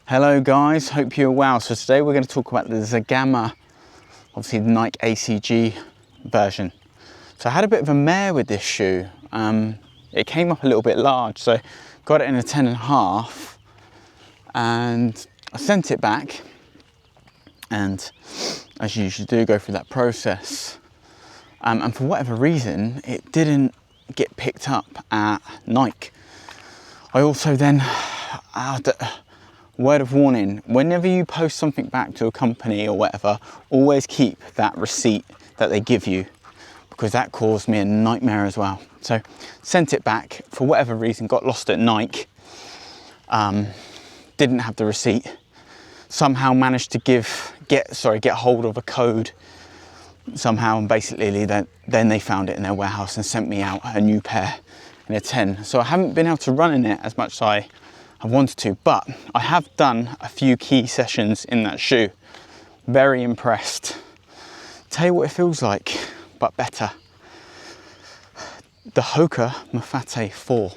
Hello guys, hope you're well. So today we're going to talk about the Zegama, obviously the Nike ACG version. So I had a bit of a mare with this shoe. It came up a little bit large, so got it in a 10.5 and I sent it back, and as you usually do, go through that process. And for whatever reason, it didn't get picked up at Nike. I also then, word of warning, whenever you post something back to a company or whatever, always keep that receipt that they give you, because that caused me a nightmare as well. So sent it back, for whatever reason, got lost at Nike, didn't have the receipt, somehow managed to get hold of a code somehow, and basically then they found it in their warehouse and sent me out a new pair in a 10. So I haven't been able to run in it as much as I wanted to, but I have done a few key sessions in that shoe. Very impressed. Tell you what it feels like, but better. The Hoka Mafate 4.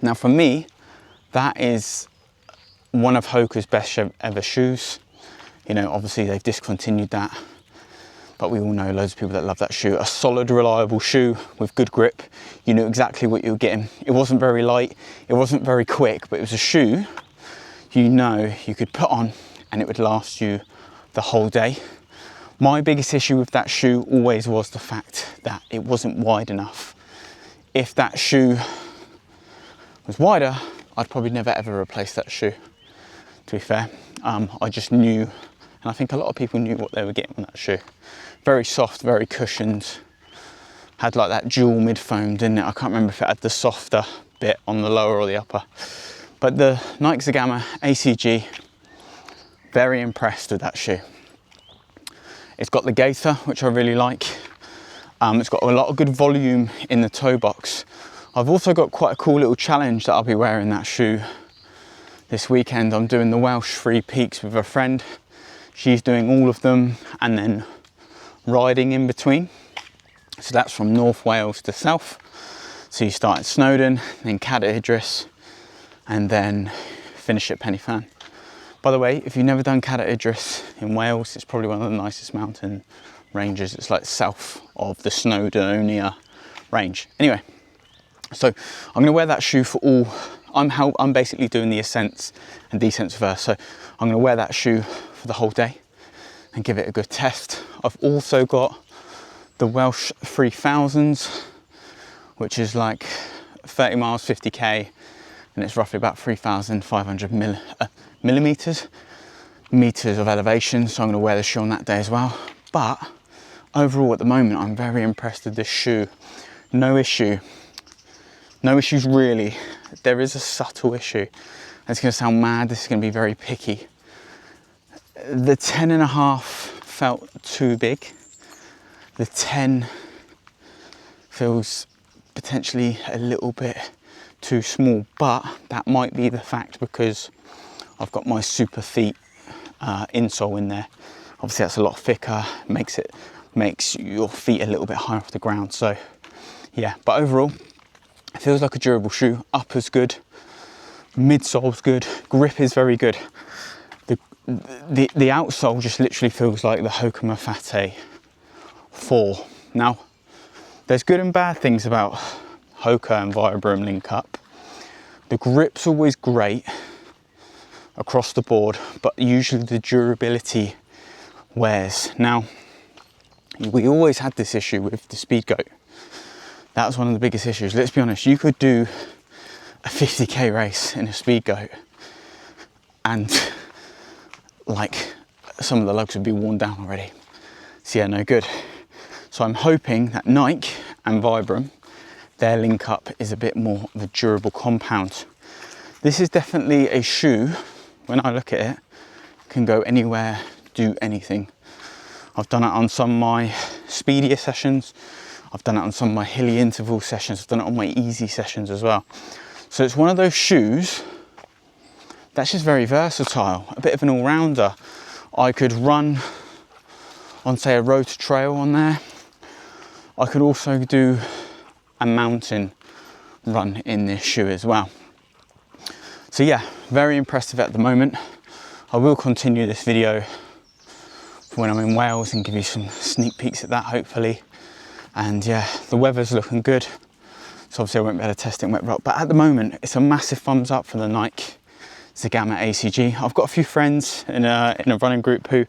Now for me, that is one of Hoka's best ever shoes. You know, obviously they've discontinued that, but we all know loads of people that love that shoe. A solid, reliable shoe with good grip. You knew exactly what you were getting. It wasn't very light, it wasn't very quick, but it was a shoe you know you could put on and it would last you the whole day. My biggest issue with that shoe always was the fact that it wasn't wide enough. If that shoe was wider, I'd probably never ever replace that shoe, to be fair. I just knew, and I think a lot of people knew what they were getting on that shoe. Very soft, very cushioned. Had like that dual mid foam, didn't it? I can't remember if it had the softer bit on the lower or the upper. But the Nike Zegama ACG, very impressed with that shoe. It's got the gaiter, which I really like. It's got a lot of good volume in the toe box. I've also got quite a cool little challenge that I'll be wearing that shoe this weekend. I'm doing the Welsh 3 Peaks with a friend. She's doing all of them and then riding in between. So that's from North Wales to South. So you start at Snowdon, then Cadair Idris, and then finish at Pennyfan. By the way, if you've never done Cadair Idris in Wales, it's probably one of the nicest mountain ranges. It's like south of the Snowdonia range. Anyway, so I'm going to wear that shoe for all. I'm basically doing the ascents and descents first. So I'm going to wear that shoe for the whole day and give it a good test. I've also got the Welsh 3000s, which is like 30 miles, 50k, and it's roughly about 3,500 meters of elevation. So I'm going to wear the shoe on that day as well. But overall, at the moment, I'm very impressed with this shoe. No issues really. There is a subtle issue. It's going to sound mad. This is going to be very picky. The 10.5 felt too big. The 10 feels potentially a little bit too small, but that might be the fact because I've got my super feet insole in there. Obviously that's a lot thicker, makes your feet a little bit higher off the ground. So yeah, but overall it feels like a durable shoe. Upper's good, midsole's good, grip is very good. The outsole just literally feels like the Hoka Mafate 4. Now, there's good and bad things about Hoka and Vibram link up. The grip's always great across the board, but usually the durability wears. Now, we always had this issue with the Speed Goat. That was one of the biggest issues. Let's be honest, you could do a 50k race in a Speed Goat and like some of the lugs would be worn down already. So yeah, no good. So I'm hoping that Nike and Vibram, their link up is a bit more of a durable compound. This is definitely a shoe, when I look at it, can go anywhere, do anything. I've done it on some of my speedier sessions. I've done it on some of my hilly interval sessions. I've done it on my easy sessions as well. So it's one of those shoes that's just very versatile, a bit of an all-rounder. I could run on, say, a road to trail on there. I could also do a mountain run in this shoe as well. So yeah, very impressive at the moment. I will continue this video for when I'm in Wales and give you some sneak peeks at that hopefully. And yeah, the weather's looking good. So obviously I won't be able to test it in wet rock, but at the moment it's a massive thumbs up for the Nike Zegama ACG. I've got a few friends in a running group who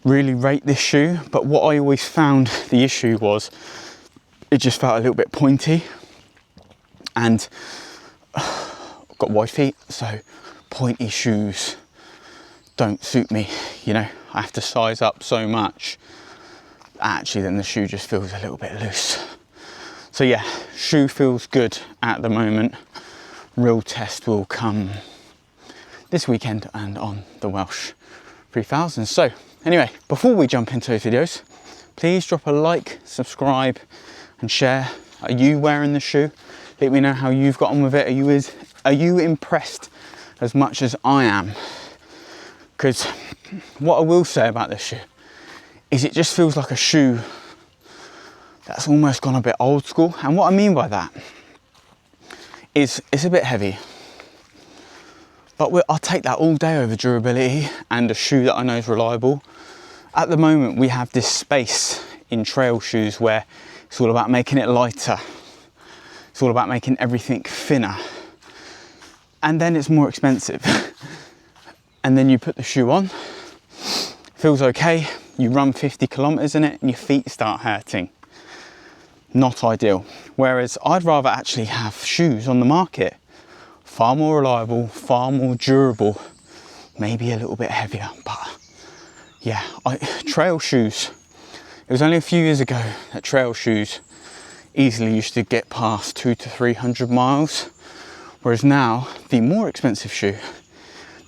really rate this shoe, but what I always found the issue was it just felt a little bit pointy, and I've got wide feet, so pointy shoes don't suit me. You know, I have to size up so much. Actually, then the shoe just feels a little bit loose. So yeah, shoe feels good at the moment. Real test will come this weekend and on the Welsh 3000. So anyway, before we jump into those videos, please drop a like, subscribe and share. Are you wearing the shoe? Let me know how you've got on with it. Are you impressed as much as I am? Because what I will say about this shoe is it just feels like a shoe that's almost gone a bit old school. And what I mean by that is it's a bit heavy, but I'll take that all day over durability and a shoe that I know is reliable. At the moment, we have this space in trail shoes where it's all about making it lighter. It's all about making everything thinner. And then it's more expensive. And then you put the shoe on, feels okay. You run 50 kilometers in it and your feet start hurting. Not ideal. Whereas I'd rather actually have shoes on the market, far more reliable, far more durable, maybe a little bit heavier, but yeah, trail shoes. It was only a few years ago that trail shoes easily used to get past 200 to 300 miles. Whereas now, the more expensive shoe,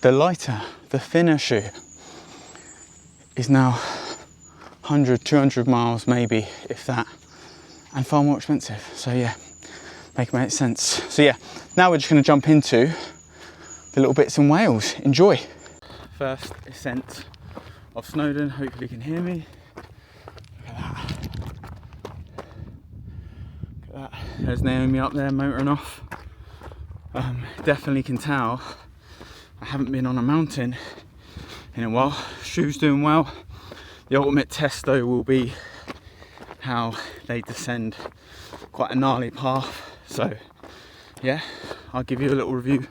the lighter, the thinner shoe, is now 100, 200 miles maybe, if that, and far more expensive. So yeah, make sense. So yeah, now we're just going to jump into the little bits in Wales. Enjoy. First ascent of Snowdon. Hopefully you can hear me. Look at that. There's Naomi up there motoring off. Definitely can tell I haven't been on a mountain in a while. Shoes doing well. The ultimate test though will be how they descend quite a gnarly path. So yeah, I'll give you a little review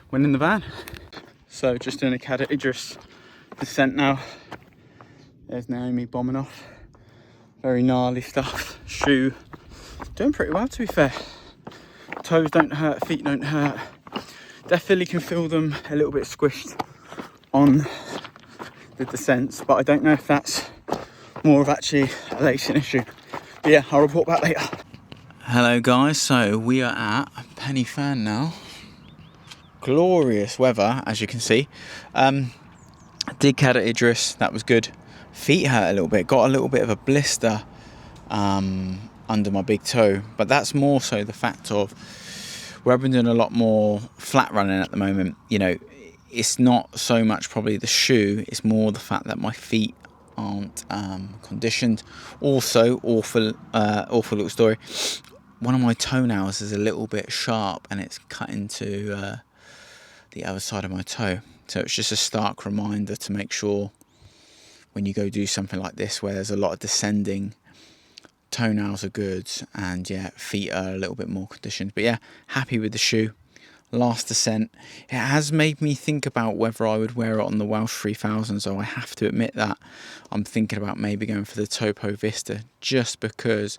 when in the van. So just doing a Cad Idris descent now. There's Naomi bombing off. Very gnarly stuff. Shoe doing pretty well, to be fair. Toes don't hurt, feet don't hurt. Definitely can feel them a little bit squished on the descents, but I don't know if that's more of actually a lacing issue. But yeah, I'll report back later. Hello guys, so we are at Pen y Fan now. Glorious weather, as you can see. Did Cad Idris, that was good. Feet hurt a little bit, got a little bit of a blister under my big toe, but that's more so the fact of where I've been doing a lot more flat running at the moment. You know, it's not so much probably the shoe, it's more the fact that my feet aren't conditioned. Also, awful little story, one of my toenails is a little bit sharp and it's cut into the other side of my toe. So it's just a stark reminder to make sure when you go do something like this where there's a lot of descending, toenails are good, and yeah, feet are a little bit more conditioned. But yeah, happy with the shoe. Last descent, it has made me think about whether I would wear it on the Welsh 3000, so I have to admit that I'm thinking about maybe going for the Topo Vista, just because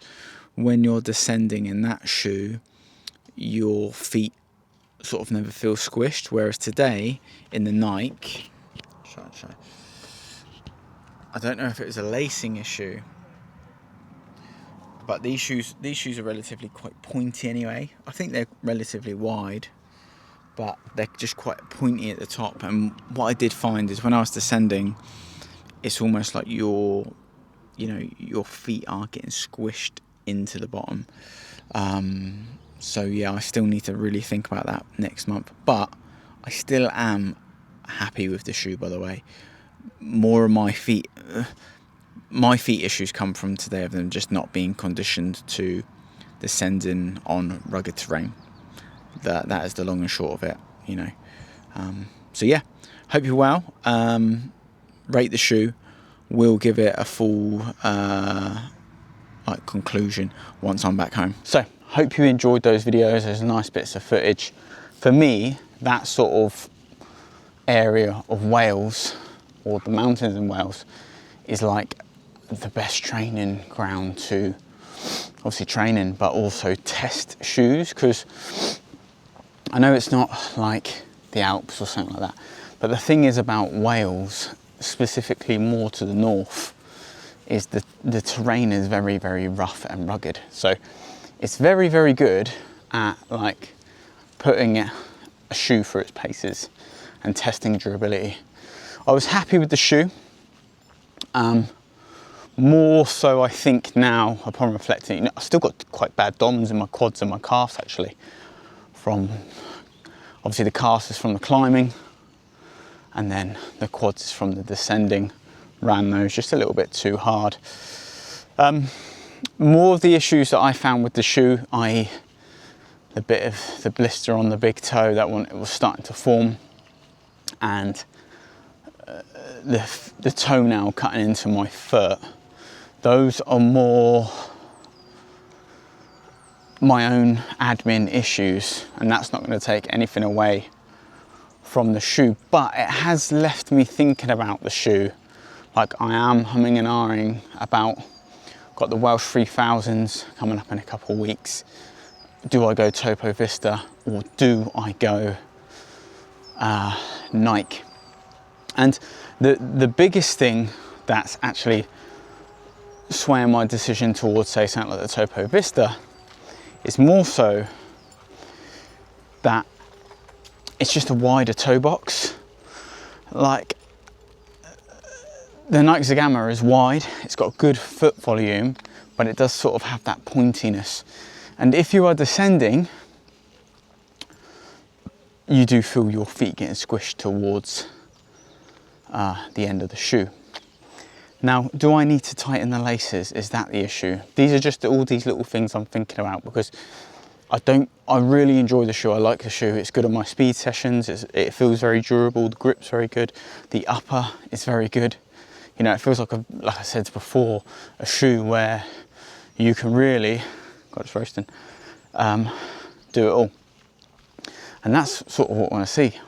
when you're descending in that shoe, your feet sort of never feel squished, whereas today in the Nike, I don't know if it was a lacing issue, but these shoes are relatively quite pointy anyway. I think they're relatively wide, but they're just quite pointy at the top. And what I did find is when I was descending, it's almost like your feet are getting squished into the bottom. So yeah, I still need to really think about that next month. But I still am happy with the shoe, by the way. More of my feet issues come from today of them just not being conditioned to descending on rugged terrain. That is the long and short of it, you know. So yeah, hope you're well. Rate the shoe. We'll give it a full conclusion once I'm back home. So hope you enjoyed those videos. There's nice bits of footage. For me, that sort of area of Wales, or the mountains in Wales, is like the best training ground to obviously training, but also test shoes, because I know it's not like the Alps or something like that, but the thing is about Wales, specifically more to the north, is the terrain is very, very rough and rugged. So it's very, very good at like putting a shoe through its paces and testing durability. I was happy with the shoe. More so, I think now, upon reflecting, you know, I've still got quite bad DOMs in my quads and my calves actually, from obviously the calves is from the climbing, and then the quads is from the descending. Ran those just a little bit too hard. More of the issues that I found with the shoe, i.e. the bit of the blister on the big toe, that one, it was starting to form, and the toenail cutting into my foot. Those are more my own admin issues, and that's not going to take anything away from the shoe, but it has left me thinking about the shoe. Like, I am humming and ahhing about, got the Welsh 3000s coming up in a couple of weeks. Do I go Topo Vista or do I go Nike? And the biggest thing that's actually swaying my decision towards, say, something like the Topo Vista is more so that it's just a wider toe box. Like, the Nike Zegama is wide, it's got good foot volume, but it does sort of have that pointiness. And if you are descending, you do feel your feet getting squished towards the end of the shoe. Now, do I need to tighten the laces? Is that the issue? These are just all these little things I'm thinking about, because I really enjoy the shoe. I like the shoe. It's good on my speed sessions. It feels very durable. The grip's very good. The upper is very good. You know, it feels like I said before, a shoe where you can really, God, it's roasting, do it all. And that's sort of what I want to see.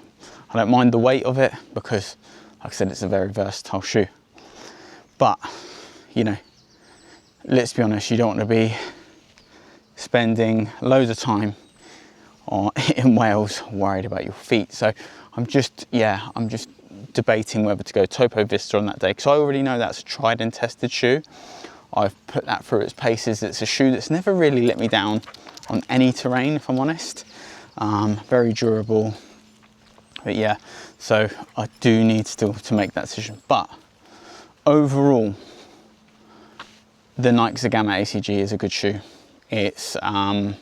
I don't mind the weight of it because, like I said, it's a very versatile shoe. But, you know, let's be honest, you don't want to be spending loads of time in Wales worried about your feet. So I'm just debating whether to go Topo Vista on that day, because I already know that's a tried and tested shoe. I've put that through its paces. It's a shoe that's never really let me down on any terrain, if I'm honest. Very durable. But yeah, so I do need still to make that decision. But overall, the Nike Zegama ACG is a good shoe. It's a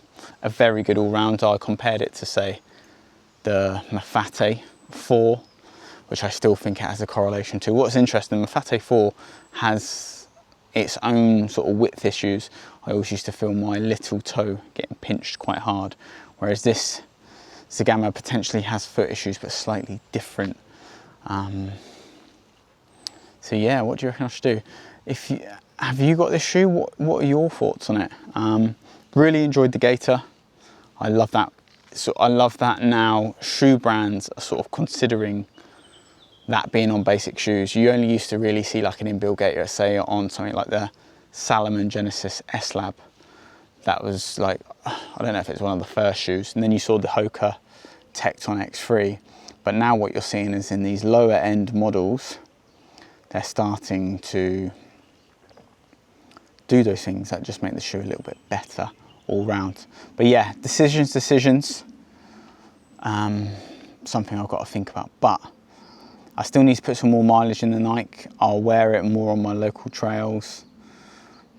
very good all-rounder. I compared it to, say, the Mafate 4, which I still think it has a correlation to. What's interesting, Mafate 4 has its own sort of width issues. I always used to feel my little toe getting pinched quite hard, whereas this Zegama potentially has foot issues, but slightly different. So yeah, what do you reckon I should do? Have you got this shoe? What are your thoughts on it? Really enjoyed the gaiter. I love that. So I love that now shoe brands are sort of considering that being on basic shoes. You only used to really see like an inbuilt gaiter, say, on something like the Salomon Genesis S-Lab. That was like, I don't know if it's one of the first shoes. And then you saw the Hoka Tecton X3. But now what you're seeing is in these lower end models, they're starting to do those things that just make the shoe a little bit better all round. But yeah, decisions. Something I've got to think about. But I still need to put some more mileage in the Nike. I'll wear it more on my local trails.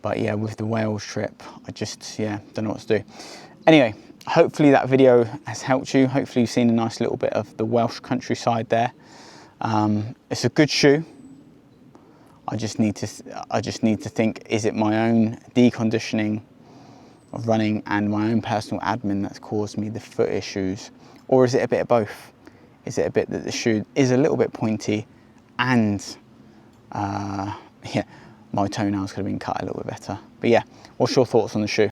But yeah, with the Wales trip, I just, don't know what to do. Anyway, hopefully that video has helped you. Hopefully you've seen a nice little bit of the Welsh countryside there. It's a good shoe. I just need to think, is it my own deconditioning of running and my own personal admin that's caused me the foot issues? Or is it a bit of both? is it a bit that the shoe is a little bit pointy, and yeah, my toenails could have been cut a little bit better. But yeah, what's your thoughts on the shoe?